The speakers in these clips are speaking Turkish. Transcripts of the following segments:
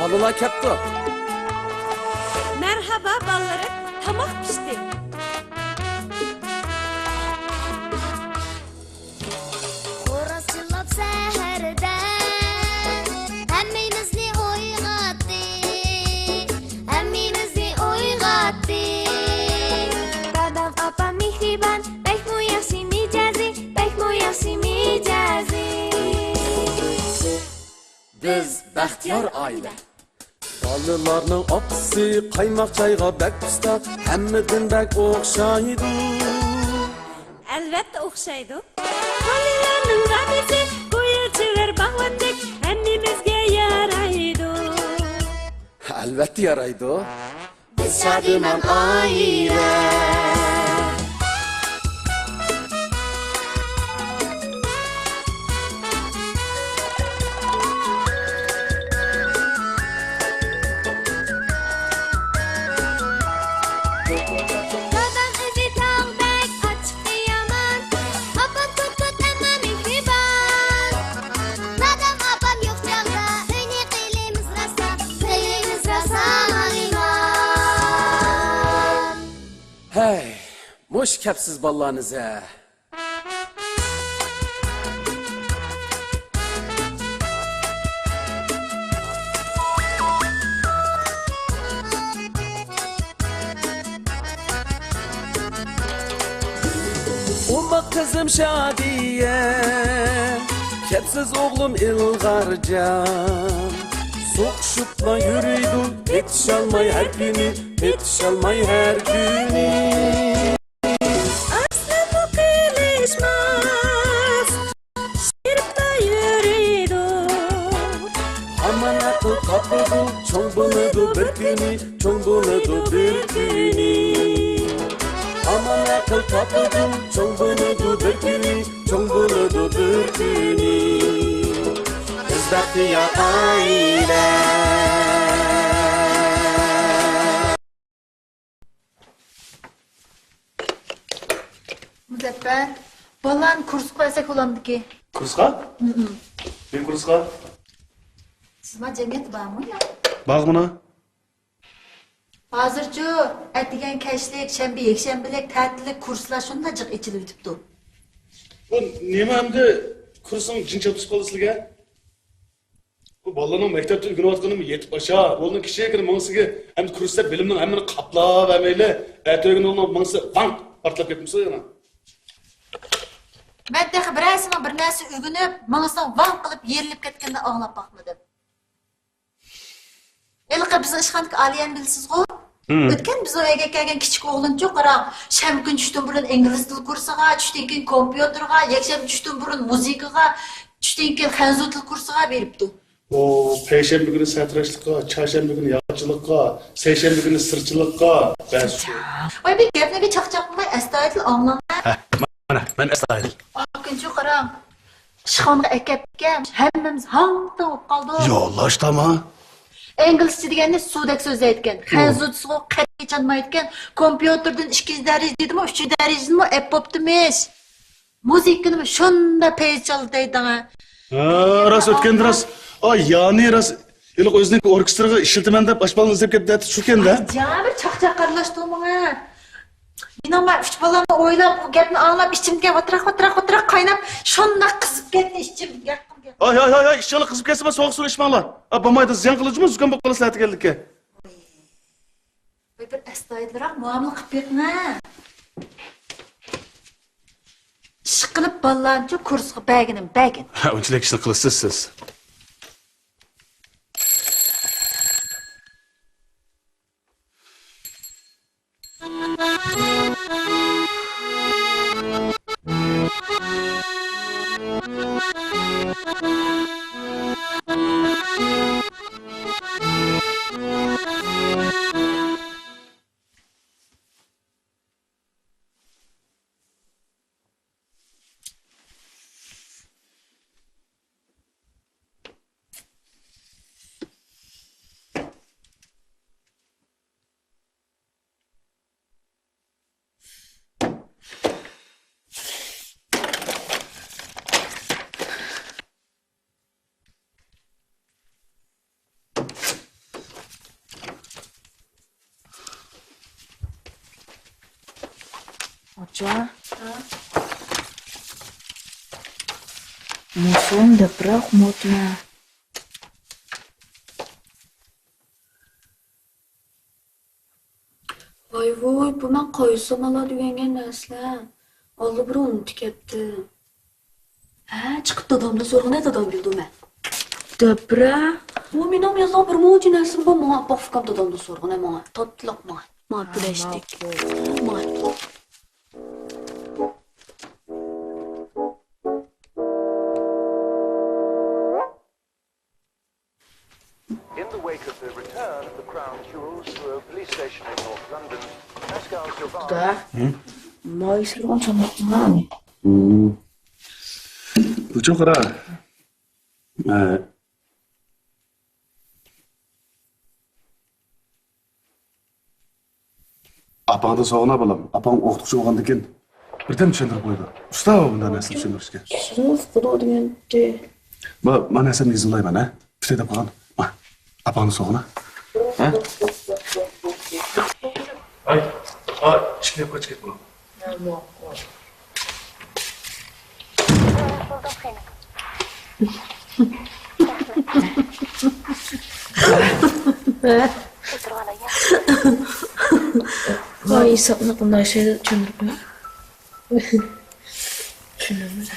Halılar kepti. Merhaba balları, tamak pişti. Xo'roz chillab saharda hammamizni uyg'otdi, hammamizni uyg'otdi. Dadam opam mehribon, bakmu yaxshi mijazi, bakmu yaxshi mijazi. Biz baxtiyor aile. Balılarning opisi qaymoq chayga bak pista, hammadan bak o'xshaydi. Albatta o'xshaydi. Bolalarning g'amisi go'yochilar bag'vatdek hammamizga yaraydi. Albatta yaraydi. Biz shodiman oila. Dadam o'zi tog'dek ochiq yomon, opam ko't amma mehribon. Dadam opam yo'q chog'da uyni qilamiz rosa iymon. Hey, mush kepsiz ballarınıza. Umma kızım Şadiye, kepsiz oğlum İlgarcan. Soğuşupla yürüydü, yetişalmay her günü, yetişalmay her günü. Asla bu kılışmaz, şirpta yürüydü. Aman akıl kapıdı, çoğ buludu bir günü, çoğ buludu bir günü. Aman akıl kapıdı, çoğ buludu bir günü, çoğ buludu bir günü. Biz bahtiyar aile. Muzaffer, balan kurs qo'ysak bo'lamdiki? Kursqa? Men kursqa? Sizma jamiyat bormi yo? Bag'mina. Hozirchi atigan kashlik, shanba, yakshanbalik, ta'tillik kurslar shunda jiq ichilib o'tibdi. Bu nima endi kursing jincha tushib qoldi sizlarga? Bu bolalarning maktabda o'rganayotganimi yetib osha, o'g'lning kichik mangsiga endi kursda bilimning hammani qaplab amayli, atog'ini o'g'lning mangsi vanq portlab ketmisa yana. Men dahi birasini bir narsa o'rganib, mangsan vang qilib yerilib ketganda anglab boqmadim. Elqa bizni ishxonadagi Aliyan bilsiz-ku? O'tgan biz uyga kelgan kichik o'g'linchi qarang, shanba kun tushdan burun ingliz til kursiga, tushdan keyin kompyuterga, yakshanba tushdan burun muzikaga, tushdan keyin hanzu til kursiga beribdi. O payshanba kuni satrashlikqa, chorshanba kuni yog'chilikqa, seshanba kuni sirchilikqa bas. Voy bir gaplarga chaqchaqmay astoydil anglamay. Mana, men astoydil. Kunchi qarang. Ishxonaga akapgan hammamiz hangda bo'lib qoldik. Yo'llashdimi? İngilizce deganda suvdek so'zlayotgan, hanzutsuga qat'iy chanmayotgan, kompyuterdan 2 darajada deydimi, 3 darajada mı ep bo'ptimiz. Muzikani shunda pej chaldaydimi. Ha, ras o'tgan ras. Ay, yani ras. Yili o'zining orkestraga ishiltiman deb ashbalni izlab keldi, shu kenda. Jami chaqchaq qarlashdimi? Menama 3 balamni o'ylab, bu gapni anglab, ichimga o'tiraq qaynab, shunda qizib ketdi ichim. Ay, inşallah kızıp kesme soğuk su içmanglar. Bamayda ziyan kılıcımız zükan bak kalı saati geldik ki. Bir astoydilroq muomala qilib berma. Ish qilib bolalarni kursga bagin. Ha, unchalik ishni qilasiz siz. Acha. Musun da bırak moduna. Voy, bu men qo'ysam oladi deganga narsa. Oldi bir unutib ketdi. Ha, chiqib dadamda so'rg'ina dadam bildi men. Dabra. Bu mening yo'q bir mo'ji narsa bu menga pofkam dadamda so'rg'ina menga. Totliq menga. Men pulashdik. Men. In the wake of the return of the crown jewels to a police station in North London, Pascal survived. Da. Moy sirgon çanakma. Bu çok ara. Apаңды соғына балам. Апаң оқытушы болғандан кейін бірден түсіндіріп қойды. Ұста бұнда нәрсені түсіндірішке. Sırf bunu degende. Мен әсем езілаймын, ә? Пісте деп қалған. Апаңды соғына. Ай, ішкілеп қач кет бұны. Moy sapını bunday şeyde düşündürüp mü? Düşündürmüş.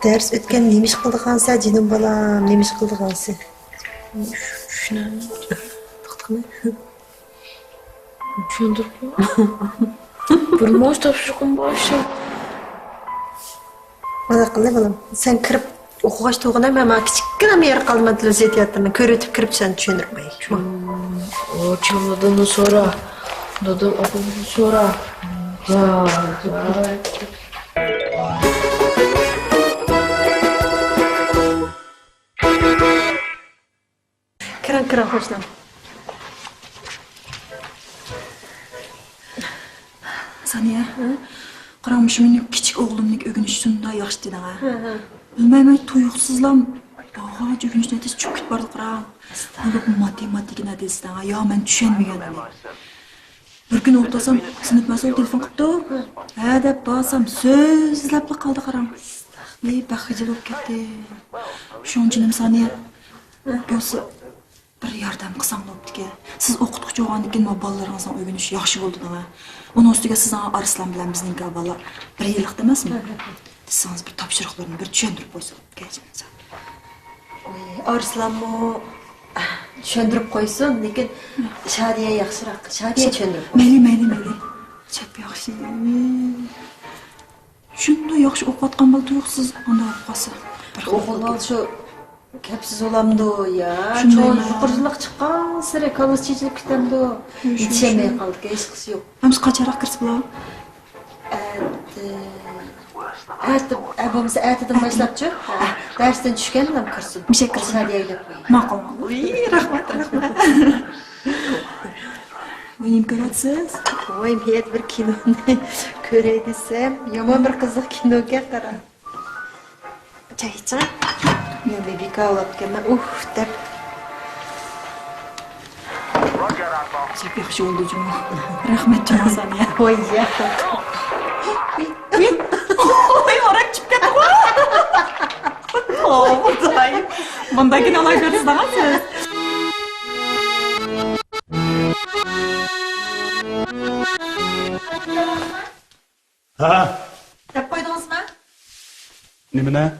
Ders ötken neymiş kıldıkansa canım balam, neymiş kıldıkansa. Düşündürmüş. Düşündürüp mü? Bir moş tapşırıkın başı. Bana kıldı balam, sen kırıp okuğaç toğuna ama küçükken yer kalmadı lezzetiyatını körütüp kırıp sen düşünürüm bey. O çalmadığını sonra. Dadım okuduğunu sonra. Ya. Kıran hoşlan. Saniye, qaramışım mening kichik o'g'limning o'ginishida yaxshi deding ha. Bilmayman, tuyuqsizlam. Yog'och o'ginishni aytish cho'kib ketib bordi qaram. Bu matematikani desdan, yo men tushunmaganman. Bir kun o'rtasam, sinf mas'ul telefon qilibdi. Ha deb bosam, so'zlab qoldi qaram. Baxijil bo'lib ketdi. Shunchinim Saniye. Bo'lsa bir yordam qilsam bo'pti-ki. Siz o'qituvchi bo'lgandan keyin bolalaringizning o'rganishi yaxshi bo'ldi-da. Onun ustiga siz Arslan bilan bizning bolalar bir yillik emasmi? Desangiz bir topshiriqlarni bir tushuntirib qo'ysa kelsangiz. Arslanmı düşündürüp koysun, lekin Şadiye yaxşırak. Şadiye düşündürüp. Mayli. Chap yaxshi. Shunda yaxshi o'qiyotgan bola tuyuqsiz unda olib qolsa. Oğul şu kepsiz olamdı o ya. Şunday Çok yukarılık çıkan sıra kavuşçilik kitabı o. Yetişemeye kaldık, hiç kısı yok. Hamiz qancharoq kirsa bo'ladi? Abimiz erteden başlapçı. Dersten düşken adam kırsın. Bir şey kırsın. Şadiye ile koyayım. Ma'qul. Rahmat. Oyim ko'rasiz? Oy, niyet bir kinoni köre desem, yaman bir kızık kinoga qara. Çay içen. Men bebika olib kelman. Deb. Chap yaxshi bo'ldi juma. Rahmat juma Saniya. Oy ya. Oy, orak chiqib ketdi. Xudoyim. Bundagini olayversiz siz. Ha, Dep koydunuz mu? немene?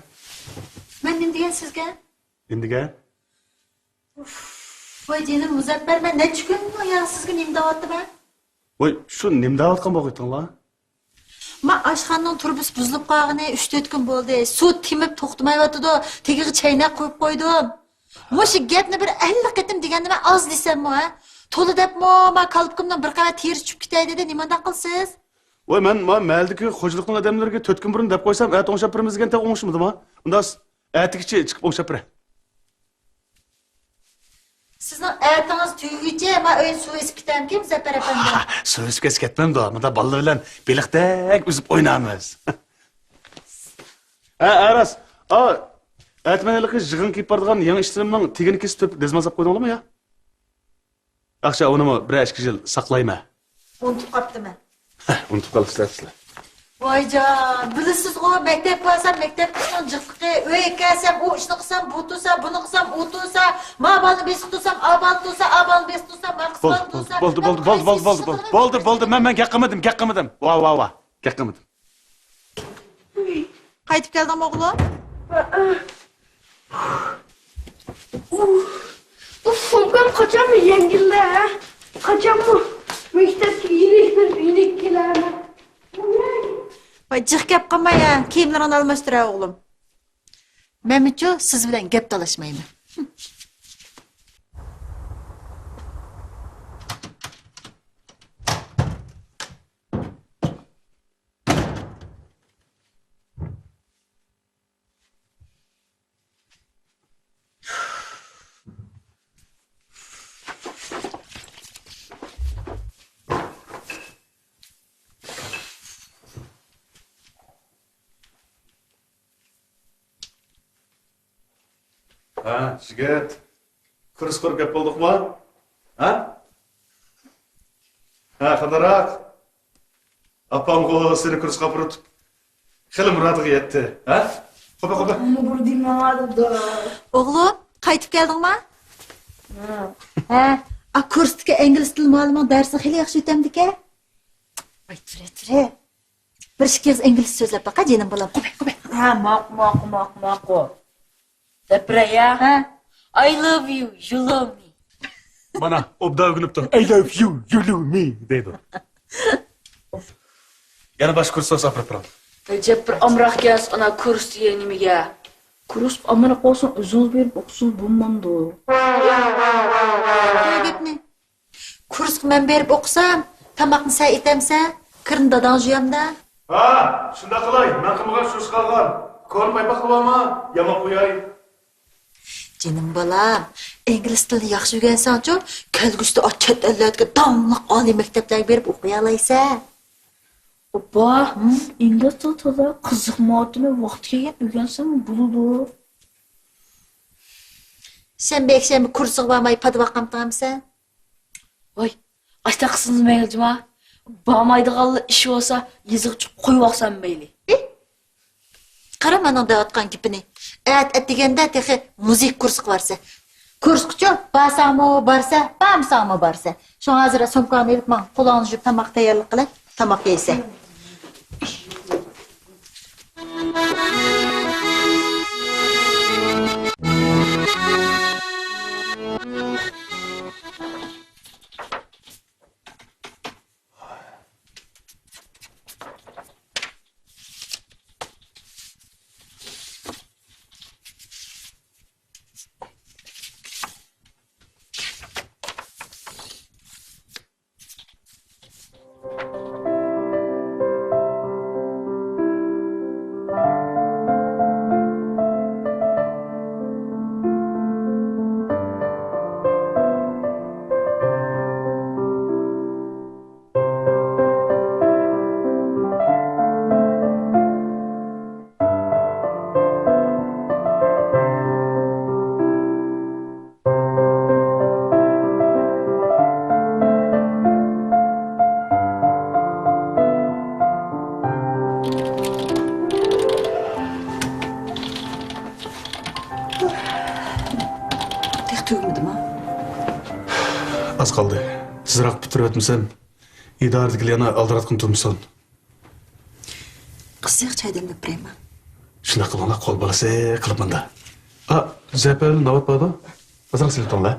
Ben ne diyen sizge? Endiga? Vay canım Muzaffer ben ne çıkıyorum ya sizge neyim davattı ben? Oy, şu nemde atkan bakıyordun la? Ma aşxanның turbus buzulup qalğını 3-4 gün boldu. Su timip toxtamayıptı. Tegiga çaynak qo'yib qo'ydim. Mush gapni bir 50 qatim deganda men az desam ha. To'la debmi, men qalbimdan bir qavat teri tushib ketay dedi. Nimanda qilsiz? Oy, men maldiki xo'jalikning odamlariga 4 kun burun deb qo'ysam, at o'ngshab birimiz degan taq o'ngishmidimi? Unda atigicha chiqib o'ngshab biray. Sizning aytingiz tuyigicha men o'yin suv esib ketamki Muzaffer efendi. So'zga ketmamda, bunda bolalar bilan beliqdak uzib o'ynaymiz. Aras, aytmanligi yig'in kiyib boradigan yangi ishchirimning tegini kesib dezmazab qo'ydingmi ya? Yaxshi, uni bir 2 yil saqlayman. Unutup kaptım ben. Unutib qolibsizlar. Vaycan, bilesiz o mektep varsam mektep kısmın cıkkı, öye gelsem o işini kısam bu tutsa, bunu kısam o tutsa, ma balını besi tutsam, a balını tutsa, a balını besi tutsam, ma kısmını tutsa. Bo'ldi. Men gap qilmadim. Va. Gap qilmadim. Qaytib keldingmi o'g'lim? Bu sumkam kaçan mı yengilde ha? Kaçan mı? Mektepte iyilik gelerler. Vay cık gap qilma ya, kiyimlarini almashtir o'g'lim. Menimcha siz bilan gap talashmayman. Ha, jigit. Kurs qurib gap bo'ldikmi? Ha? Ha, qandaroq? Apam go seni kursga buritib, xili murodiga yetdi, ha? Qo'pa. Ama bu dinlemedi da. O'g'lim, qaytib keldingmi? Ha. A kursdagi ingliz tili ma'lumot darsi xili yaxshi o'tamdi-ku. Voy, ture. Bir ikki kez ingliz so'zlab baqa, jinim bolam. Qo'y. Ha, maqo. Depreya. Ha. I love you, you love me. Mana obda o'ginibdi. I love you, you love me dedi. Yana bosh kursga safar qilaman. Recep bir amraq gaz ana kurs diye nimaga. Kurs amına olsun özünüz berip okusun bulmandı. Ne gapni? Kursga men berib o'qisam, tamoqni sen etamsan, kirni dadang juyamda. Ha, shunda qilay. Men qilmagan so'z qolgan. Ko'rmay baqilama, yama qo'yay. Jinim bolam, ingliz tilini yaxshi o'rgansan-chi, kelgusida chet ellarga damliq oliy maktablarga berib o'qiy olaysan. Opa, İngiliz tili qiziqmayotimi vaqt kelgan o'rgansam bo'ladi. Sen bekshanba kursiga bormay padvaqam qilamisan? Voy, ashta qilsiniz maylima. Bormaydiganlar ish bo'lsa, yezig'chi qo'yib olsam mayli. Qara mening deyotgan gapini. Deganda texi muzik kursiga borsa. Kursga borsa, borsa. Shu hozir sumkani olib men qo'lini yuvib tamoq tayyorlik qilib, tamoq yeysan. Az qoldi. Tezroq bitirib o'tmasam, idoradagi yana aldiratqim turmsan. Qizıq çay demlab berayman. Shuna qilinglar, qo'l bolasi qilibmanda. Zapal navbat borda? Azroq siltonlar.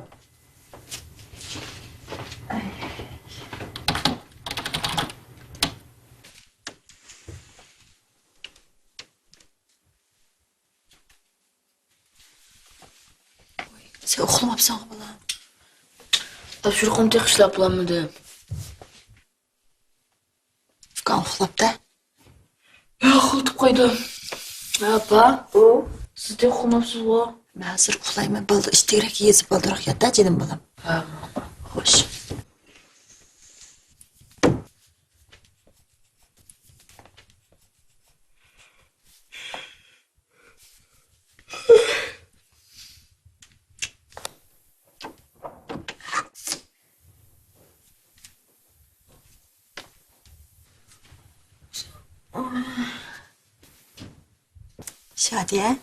Sen uxlamabsan bolam. Topshiriqni tekishlab qo'ymadim. Fkan uxlabda. Ya, xiltib qo'ydim. Apa, siz de uxlamabsiz-ku. Men hozir uxlayman. Bo'ldi, ishtirak yezib oldiroq yotda, jinim bolam. Ha, Xo'sh. Şadiye,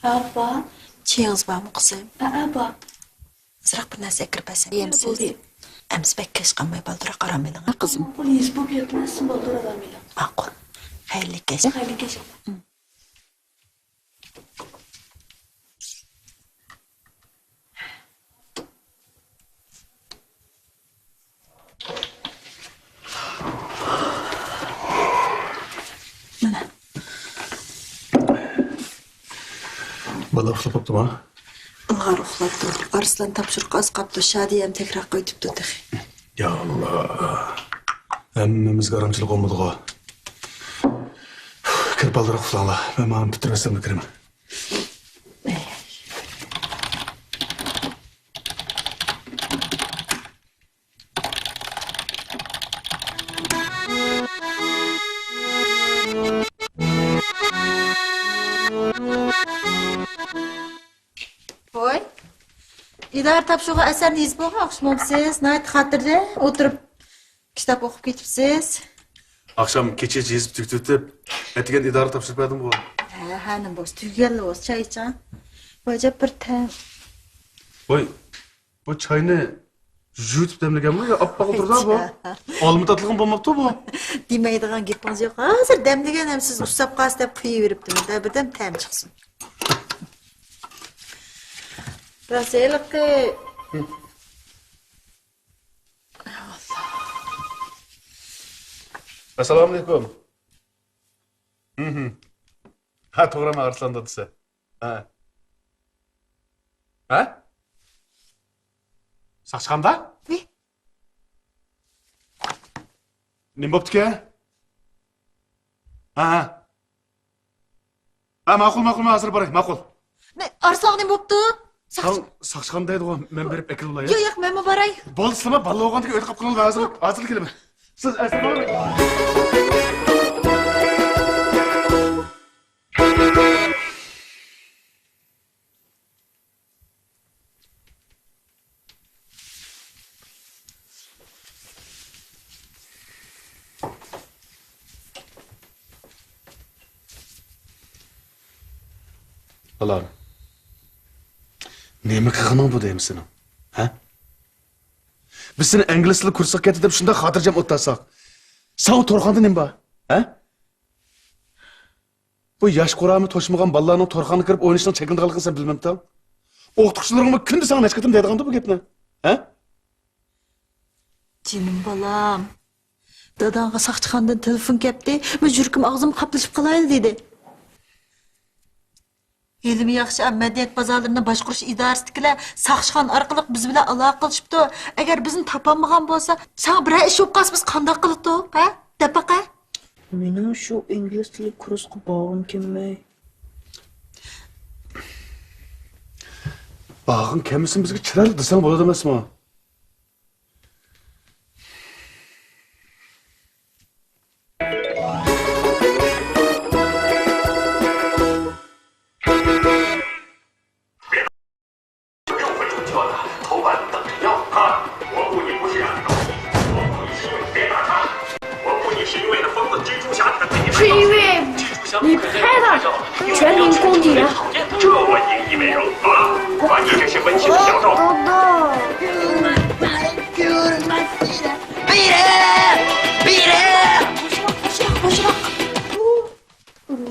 Abba. çiğiniz var mı kızım? Abba. Azırak bir narsa kirpesen. Yemsiz. Ems bek keş kalmay baldıra qaramaylan ha kızım. Polis bu gapni boldur adamıyla. Ma'qul. Xayrli keş. Hayli keşke. Bala uxlab qopdim ha. Ilg'ar uxlab tur. Arslan topshiriq oz qopdi. Shadiyam takrar qo'yibdi dexe. Ya Allah. Hammamizga aramchilik bo'lmadi-ku. Kirib baldiroq uxlanglar. Men ma'ni bitirmasam kiraman. Voy. İdare topshirig'i asarni yezib o'qimoqchimisiz? Nayt xotirda o'tirib kitob o'qib ketibsiz. Akşam keçeci yezib tugtib, etigen idora topshirib berdim bu. Ha, hanim bo'z, tugaganlar bo'z, choy iching. Voy, bir tam. Voy, bu çayni yutib demlaganmi yo oppoq o'tirdi bu? Olmi tatlig'im bo'lmabdi bu. Demaydigan gapingiz yo'q. Hozir damlagan ham siz ustab qolasiz deb quyib da birdan tam chiqsin. Raselqi. Assalomu alaykum. Ha, to'g'rimi Arslan dadisi? Ha. Ha? Saqchqanda? Ne? Nima bo'pti-ki? Ha. Ha, ma'qul, hozir boray, ma'qul. Ne, Arslan ne bo'pti? Saqchqanda edi-ku, men berib akil bo'lay. Yo'q, men boray. Bo'ldi, sizlar balla o'g'andiga o'tib qolib hozir kelaman. Siz assalomu alaykum. Balam. Nima qilganing bu deymisan? Ha? Biz seni ingliz tili kursiga ketdi deb shunda xotirjam o'tdasak. Sen to'rxonda nima bor? Ha? Bu yosh qo'rami to'shmagan bolalarning to'rxonga kirib o'ynashdan chekinganligini sen bilmamsan. O'qituvchilaringga kunda sana necha qatim deydiganda bu gapni. Ha? Jinim balam. Dadanga saqchixondan telefon keldi. Men yurkim og'zim qaplashib qolaydi dedi. Elimi yaxshi madaniyat bozorlarini boshqarish idorasidagilar saqchixon orqali biz bilan aloqa qilishibdi. Agar bizni topolmagan bo'lsa, sen bir ish bo'lib qolsa biz qanday qildik, ha? Dapaqa? Mening shu ingliz tili kursiga borgim kelmay. Bağın kemisin bizga chiral desang bo'ladi emasmi?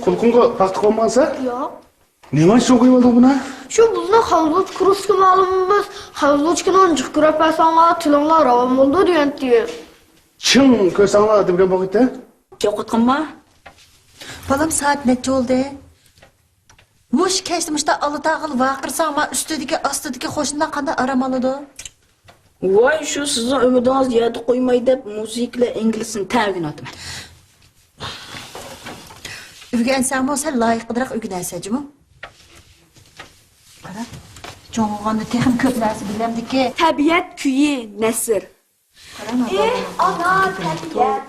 Kulkunga paxta qo'ymansa? Yo'q. Nima shu qo'yib olding buni? Shu bizni havluch kurusga ma'lumimiz. Havluchkani jiqirab pasanglar tilinglar ravom bo'ldi deganti. Kim ko'rsanglar degan bo'g'itda? Yo'qotqinmi? Balam saat necha oldu? Mush keşmişte alıdağıl vaqırsam ama üstüdeki astidagi qo'shnilar qanday aram oladi? Voy, shu sizning umidingiz yerda qo'ymay deb musiqalar inglizini ta'minotman. Ügensam olsa loyiqliroq ügensajmi? Qara. Cho'ng'onda texim ko'p narsa bilamdiki. Tabiat kuyi Nasr. Ana tabiat.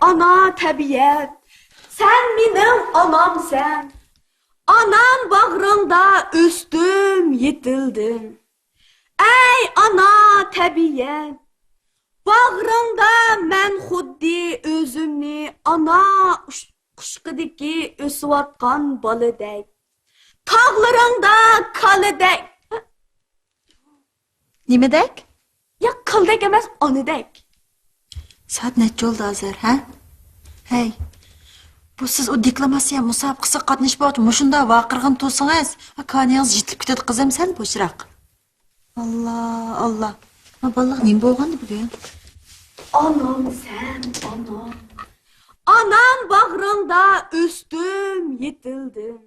Ana tabiat. Sen benim anamsan. Anam bağrında üstüm yetildim. Ey ana tabiat. Bağrında men xuddi özümni ana Quşqidiki o'siyotgan boladek. Tog'laringda kalidek. Nimadek? Ya qildek emas, onidek. Soat necha bo'ldi hozir, ha? Hey. Bu siz o deklamatsiya musobaqasiga qatnashib o'tib, mushunda vaqirg'in to'singiz, akaningiz yetib ketadi qizim sal bo'shroq. Allah. Ma baliq nima bo'lgandi bugun? Anam sen, anam. Anam bağrında üstüm, yetildim.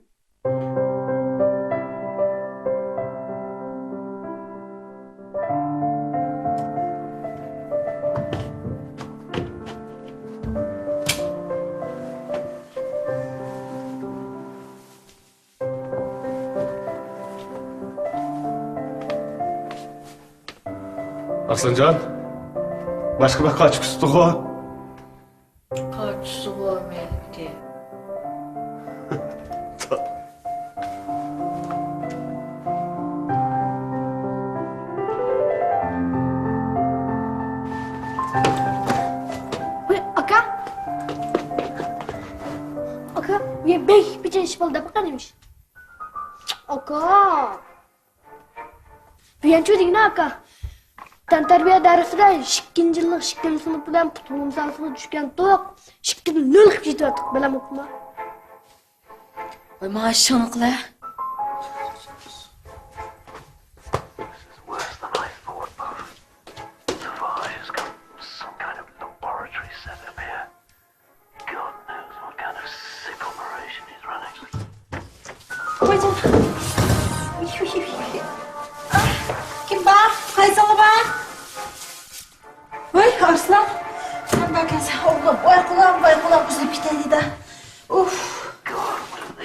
Arslanjon, boshqa bir qochib tutdi-ku. Kaçsı görmekti. Aka. Aka, ya bey bir iş oldu bakar demiş. Aka. Biyanço değil ne aka? Tantarbiya dersinde 2. yıllık 2. sınıf bilen tutulum sahasına düşken tok 2 nol kip jetiyottuk bilen okuma. Oy maşallah qila. Worse than I thought, Buff. So far, he's got some kind of laboratory set up here. God knows what kind of sick operation he's running. Kim var? Qaysi var? Voy, Arslan. Sen bakasın oğlum. Voy kulağım uzayıp gitedi de. Uf.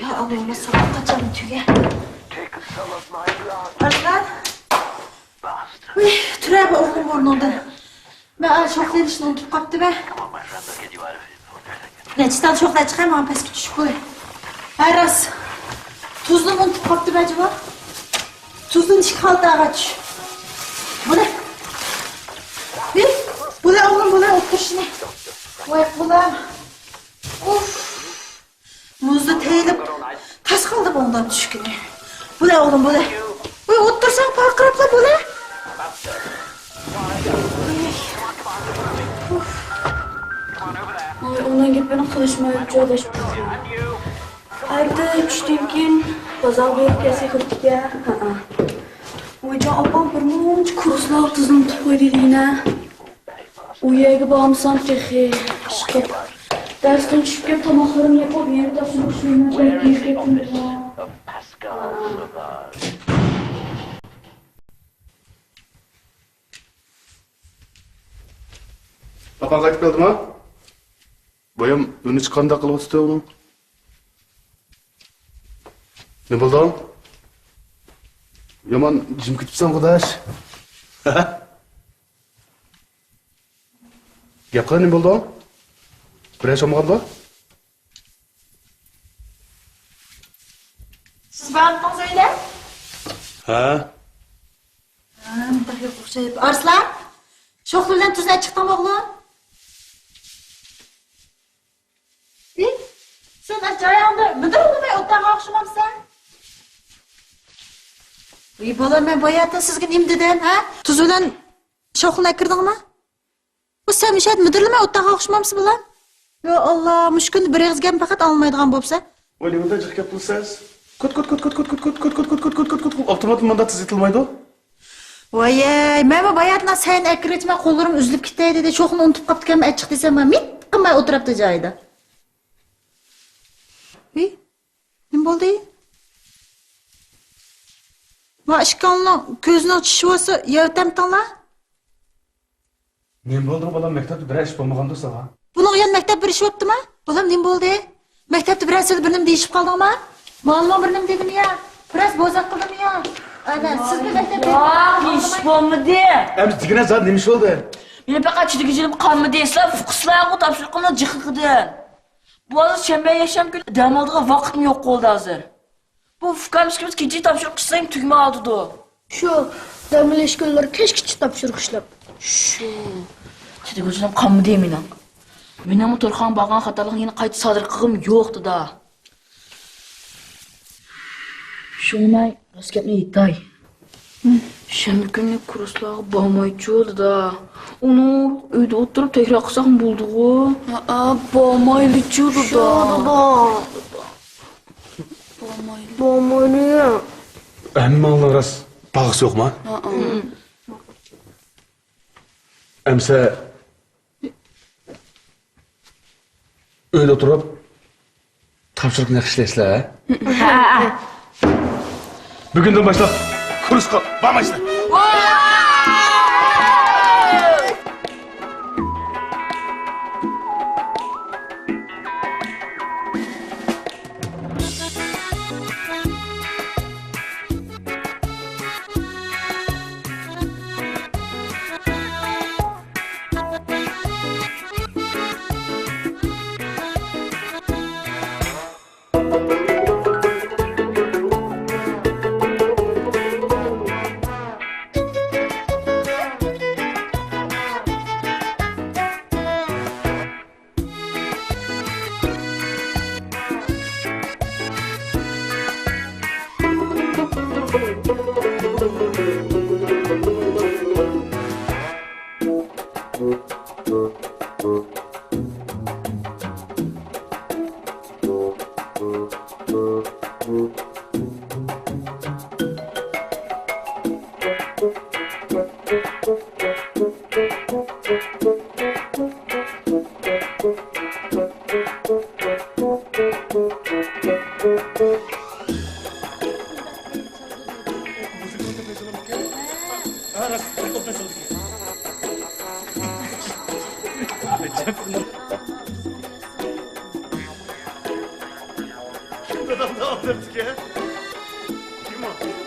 Ya Allah'ıma sabah kaçalım tüge. Taken some of my blood, Arslan. bastard. Voy, türe be oğlum burnundan. Ben çok delişini unutup kaptı be. Come on, my friend, I'll get you out of here. Neçten çok da çıkayım ama peski düşüp koy. Aras. Tuzlu mu unutup kaptı be acaba? Tuzlu'nun içi kaldı ağaç. Bu ne? Bir. Bu ne oğlum bu ne? Otur şimdi. Vay kulağım. Of. Muzda teyilip tas kaldı bundan düşkünü. Bu ne oğlum bu ne? Vay otursan parkırapla bu ne? Ay ondan git beni kılıçmaya çoğdaş. Ayda düştüğüm gün bazal bir kese kırdık ya. Oyca abam bir monç kuruslar tuzun tutuyordu yine. Uyuya bağımsam tehi. Şıkıp. Dersten çıkıp tamaklarımı yapıp yeni dersini kuşuyla belki yapayım. Papan qaytib keldimi? Boyam uni chiqqanda qilib o'tdi uni. Ne bo'ldi? Yomon jim ketibsan xudosh. Gap qil, ne bo'ldi? Bir ish olmaganmi? Siz bağımdan söyle. Ha? Arslan. Şoxlu'dan tuzla çıktın oğlum. Sen acayanda müdürlüğüme otağa akşamamsan. İyi bolar ben bayatın sizgin imdiden ha? Tuzuyla şoxlu'na kirdin mi? Bu sen müşahit müdürlüğüme otağa akşamamsın bulan? Ya Allah, müşkün bir egizgen fakat almaydıgan bopsa. O limada jiq gap qilsangiz. Kut. Avtomat mandat tezitilmaydi. Vay, men bu bayatına sen ekretme kollarım üzülüp gitti dedi. Şoxlu'nu unutup kaptı kem açık desem ben mit qilmay o'tiribdi joyida. Nima bo'ldi? Va ishqonning ko'zini ochishib olsa, yevtamtanglar. Nima bo'ldi bolam, maktabda bir ish bo'lmaganda sana. Buning yan maktab bir ish o'tdimi? Bolam nima bo'ldi? Maktabda bir so'z birnim deyishib qoldingmi? Ma'lum birnim dedim ya. Biraz bozaq qildim ya. Ana, siz bir maktabda iş bo'lmadi. Endi digina zat nima ish bo'ldi? Meni faqat chidigichilim qolmadi. Sizlar fuqislarga topshiriqni jiqiqidin. Bu hozir shanba yasham kun dam oldigan vaqtim yo'q qoldi hozir. Bu fuqamishimiz kecha topshiriq qilsam tugma oldi-da. Şu demleş günleri keşke kitap şuruk işlep. Shu. Chidigichilim qolmadi meni. Benim o Turhan bağın hatalığı yine kayıt sadır kığım yoktu da. Şunay, raskepni yitay. Şemir günlük kuruslağı bağmayıcı oldu da. Onu öyle oturup tekrar kısak mı buldu o? Bağmayıcı oldu da. Bağmaylı. Әмма алла рас бағыс жоқ ма? Әмсе öyle oturup tavşırık ne işleysizler ha? Bugünden başlap kursqa barmaysizlar. Kim o?